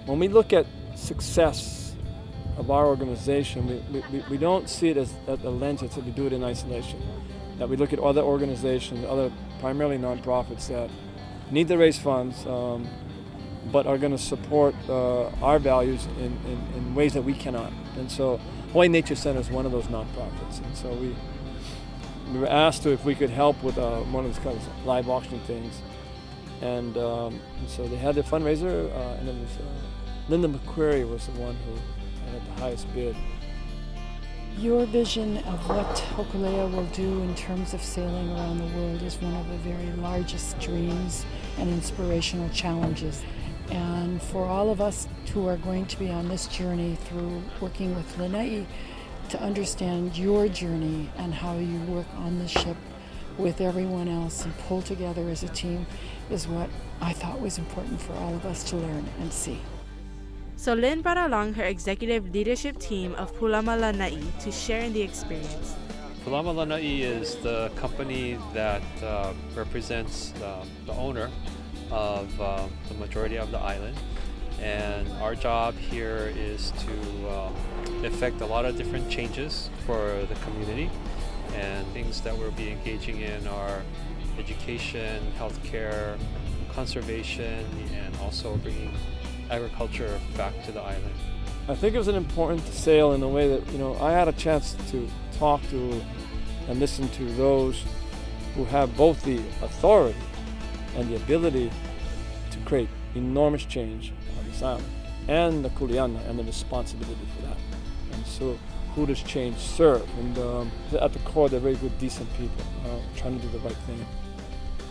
when we look at success of our organization, we don't see it as the lens that we do it in isolation. That we look at other organizations, other primarily nonprofits that need to raise funds, but are going to support our values in ways that we cannot. And so Hawaii Nature Center is one of those nonprofits. And so we were asked if we could help with one of those kind of live auction things. And so they had their fundraiser, and it was Linda McQuarrie was the one who had the highest bid. Your vision of what Hōkūleʻa will do in terms of sailing around the world is one of the very largest dreams and inspirational challenges. And for all of us who are going to be on this journey through working with Lānaʻi, to understand your journey and how you work on the ship with everyone else and pull together as a team is what I thought was important for all of us to learn and see. So Lynn brought along her executive leadership team of Pūlama Lānaʻi to share in the experience. Pūlama Lānaʻi is the company that represents the owner of the majority of the island, and our job here is to effect a lot of different changes for the community, and things that we'll be engaging in are education, healthcare, conservation, and also bringing agriculture back to the island. I think it was an important sail in a way that, I had a chance to talk to and listen to those who have both the authority and the ability to create enormous change on this island, and the kuleana and the responsibility for that. And so who does change serve? And at the core, they're very good, decent people trying to do the right thing.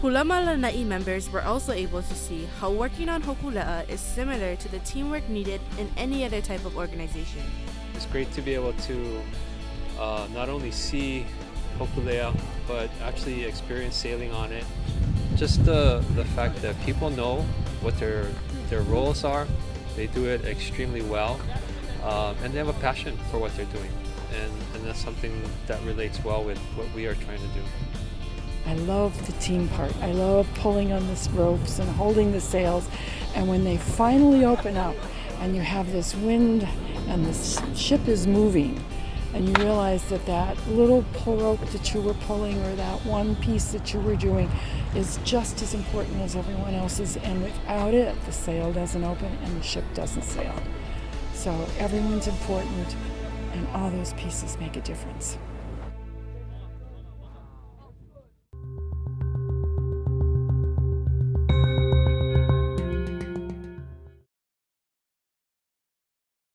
Pūlama Lānaʻi members were also able to see how working on Hōkūleʻa is similar to the teamwork needed in any other type of organization. It's great to be able to not only see Hōkūleʻa, but actually experience sailing on it. Just the fact that people know what their roles are, they do it extremely well, and they have a passion for what they're doing. And that's something that relates well with what we are trying to do. I love the team part. I love pulling on the ropes and holding the sails. And when they finally open up and you have this wind and the ship is moving, and you realize that little pull rope that you were pulling or that one piece that you were doing is just as important as everyone else's. And without it, the sail doesn't open and the ship doesn't sail. So everyone's important, and all those pieces make a difference.